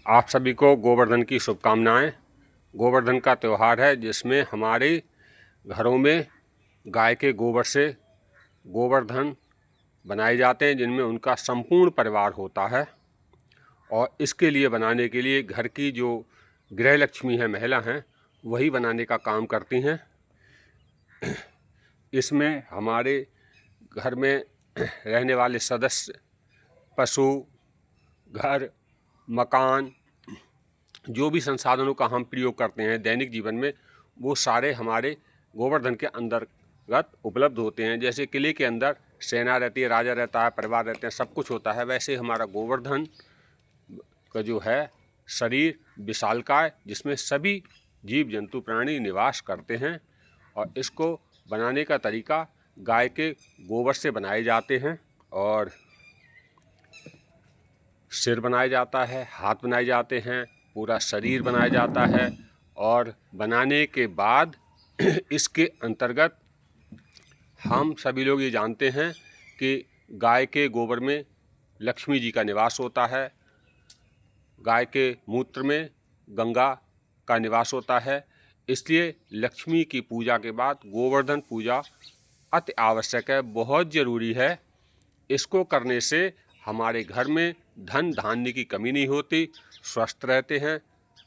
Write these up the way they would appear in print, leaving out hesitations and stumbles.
आप सभी को गोवर्धन की शुभकामनाएं। गोवर्धन का त्यौहार है जिसमें हमारे घरों में गाय के गोबर से गोवर्धन बनाए जाते हैं, जिनमें उनका संपूर्ण परिवार होता है। और इसके लिए बनाने के लिए घर की जो गृह लक्ष्मी है, महिला हैं, वही बनाने का काम करती हैं। इसमें हमारे घर में रहने वाले सदस्य, पशु, घर, मकान, जो भी संसाधनों का हम प्रयोग करते हैं दैनिक जीवन में, वो सारे हमारे गोवर्धन के अंतर्गत उपलब्ध होते हैं। जैसे किले के अंदर सेना रहती है, राजा रहता है, परिवार रहते हैं, सब कुछ होता है, वैसे हमारा गोवर्धन का जो है शरीर विशालकाय, जिसमें सभी जीव जंतु प्राणी निवास करते हैं। और इसको बनाने का तरीका गाय के गोबर से बनाए जाते हैं। और सिर बनाया जाता है, हाथ बनाए जाते हैं, पूरा शरीर बनाया जाता है। और बनाने के बाद इसके अंतर्गत हम सभी लोग ये जानते हैं कि गाय के गोबर में लक्ष्मी जी का निवास होता है, गाय के मूत्र में गंगा का निवास होता है। इसलिए लक्ष्मी की पूजा के बाद गोवर्धन पूजा अति आवश्यक है, बहुत ज़रूरी है। इसको करने से हमारे घर में धन धान्य की कमी नहीं होती, स्वस्थ रहते हैं,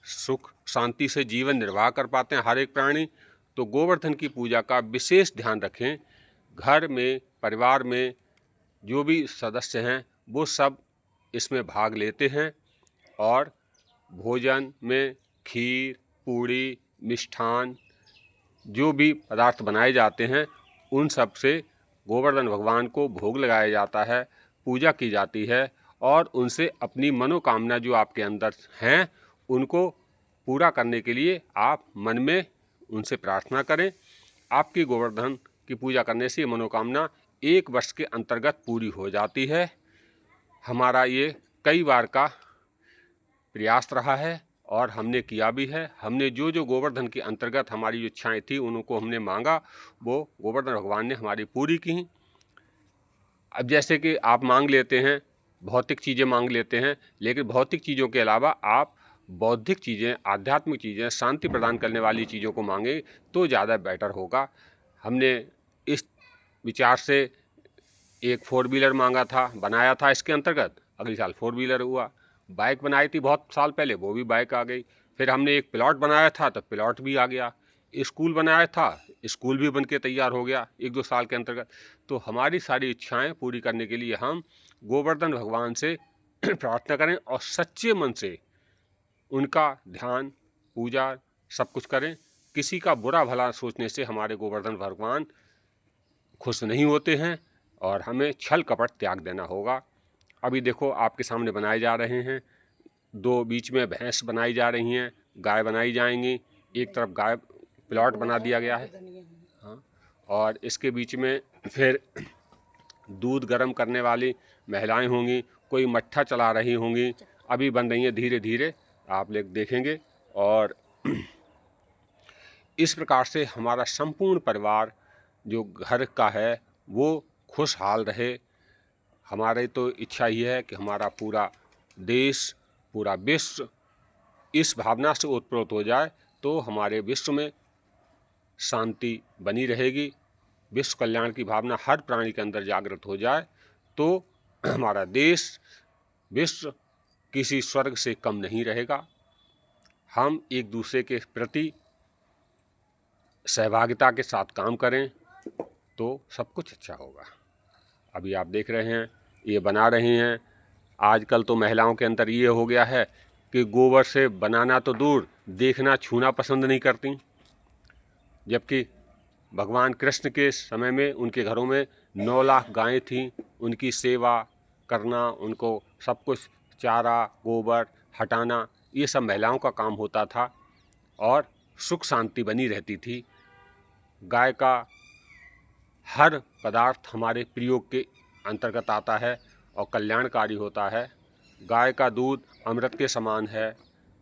सुख शांति से जीवन निर्वाह कर पाते हैं हर एक प्राणी। तो गोवर्धन की पूजा का विशेष ध्यान रखें। घर में, परिवार में जो भी सदस्य हैं वो सब इसमें भाग लेते हैं। और भोजन में खीर, पूड़ी, मिष्ठान, जो भी पदार्थ बनाए जाते हैं, उन सब से गोवर्धन भगवान को भोग लगाया जाता है, पूजा की जाती है। और उनसे अपनी मनोकामना जो आपके अंदर हैं, उनको पूरा करने के लिए आप मन में उनसे प्रार्थना करें। आपकी गोवर्धन की पूजा करने से मनोकामना 1 वर्ष के अंतर्गत पूरी हो जाती है। हमारा ये कई बार का प्रयास रहा है और हमने किया भी है। हमने जो जो गोवर्धन के अंतर्गत हमारी जो इच्छाएँ थी, उनको हमने मांगा, वो गोवर्धन भगवान ने हमारी पूरी की। अब जैसे कि आप मांग लेते हैं, भौतिक चीज़ें मांग लेते हैं, लेकिन भौतिक चीज़ों के अलावा आप बौद्धिक चीज़ें, आध्यात्मिक चीज़ें, शांति प्रदान करने वाली चीज़ों को मांगें तो ज़्यादा बेटर होगा। हमने इस विचार से एक 4 व्हीलर मांगा था, बनाया था इसके अंतर्गत, अगले साल 4 व्हीलर हुआ। बाइक बनाई थी बहुत साल पहले, वो भी बाइक आ गई। फिर हमने एक प्लॉट बनाया था तो प्लॉट भी आ गया। स्कूल बनाया था, स्कूल भी बन के तैयार हो गया 1-2 साल के अंतर्गत। तो हमारी सारी इच्छाएं पूरी करने के लिए हम गोवर्धन भगवान से प्रार्थना करें और सच्चे मन से उनका ध्यान, पूजा सब कुछ करें। किसी का बुरा भला सोचने से हमारे गोवर्धन भगवान खुश नहीं होते हैं और हमें छल कपट त्याग देना होगा। अभी देखो आपके सामने बनाए जा रहे हैं, 2 बीच में भैंस बनाई जा रही हैं, गाय बनाई जाएंगी। एक तरफ गाय प्लॉट बना दिया गया है, हाँ, और इसके बीच में फिर दूध गर्म करने वाली महिलाएं होंगी, कोई मट्ठा चला रही होंगी, अभी बन रही हैं, धीरे धीरे आप लोग देखेंगे। और इस प्रकार से हमारा संपूर्ण परिवार जो घर का है वो खुशहाल रहे। हमारी तो इच्छा ही है कि हमारा पूरा देश, पूरा विश्व इस भावना से ओतप्रोत हो जाए तो हमारे विश्व में शांति बनी रहेगी। विश्व कल्याण की भावना हर प्राणी के अंदर जागृत हो जाए तो हमारा देश, विश्व किसी स्वर्ग से कम नहीं रहेगा। हम एक दूसरे के प्रति सहभागिता के साथ काम करें तो सब कुछ अच्छा होगा। अभी आप देख रहे हैं ये बना रही हैं। आजकल तो महिलाओं के अंदर ये हो गया है कि गोबर से बनाना तो दूर, देखना छूना पसंद नहीं करती। जबकि भगवान कृष्ण के समय में उनके घरों में 9 लाख गायें थीं, उनकी सेवा करना, उनको सब कुछ चारा, गोबर हटाना, ये सब महिलाओं का काम होता था और सुख शांति बनी रहती थी। गाय का हर पदार्थ हमारे प्रयोग के अंतर्गत आता है और कल्याणकारी होता है। गाय का दूध अमृत के समान है।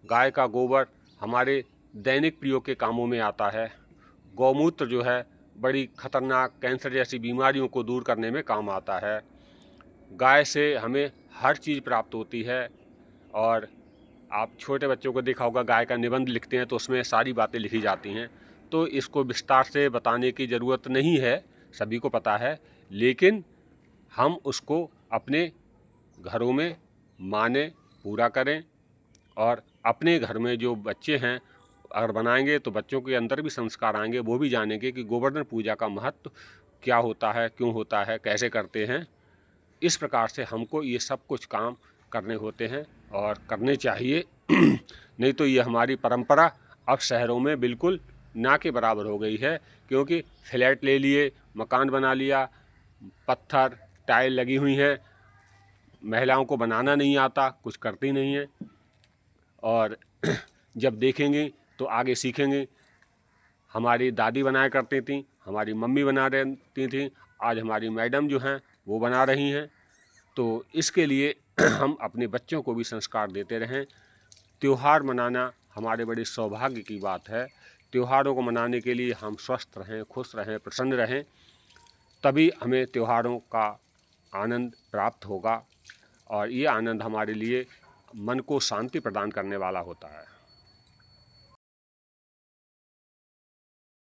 गाय का गोबर हमारे दैनिक प्रयोग के कामों में आता है। गौमूत्र जो है बड़ी खतरनाक कैंसर जैसी बीमारियों को दूर करने में काम आता है। गाय से हमें हर चीज़ प्राप्त होती है और आप छोटे बच्चों को देखा होगा, गाय का निबंध लिखते हैं तो उसमें सारी बातें लिखी जाती हैं। तो इसको विस्तार से बताने की ज़रूरत नहीं है, सभी को पता है, लेकिन हम उसको अपने घरों में माने, पूरा करें। और अपने घर में जो बच्चे हैं अगर बनाएंगे तो बच्चों के अंदर भी संस्कार आएंगे, वो भी जानेंगे कि गोवर्धन पूजा का महत्व क्या होता है, क्यों होता है, कैसे करते हैं। इस प्रकार से हमको ये सब कुछ काम करने होते हैं और करने चाहिए। नहीं तो ये हमारी परंपरा अब शहरों में बिल्कुल ना के बराबर हो गई है, क्योंकि फ्लैट ले लिए, मकान बना लिया, पत्थर टाइल लगी हुई हैं, महिलाओं को बनाना नहीं आता, कुछ करती नहीं है। और जब देखेंगे तो आगे सीखेंगे। हमारी दादी बनाया करती थी, हमारी मम्मी बना रहती थी, आज हमारी मैडम जो हैं वो बना रही हैं। तो इसके लिए हम अपने बच्चों को भी संस्कार देते रहें। त्यौहार मनाना हमारे बड़े सौभाग्य की बात है। त्योहारों को मनाने के लिए हम स्वस्थ रहें, खुश रहें, प्रसन्न रहें, तभी हमें त्योहारों का आनंद प्राप्त होगा। और ये आनंद हमारे लिए मन को शांति प्रदान करने वाला होता है।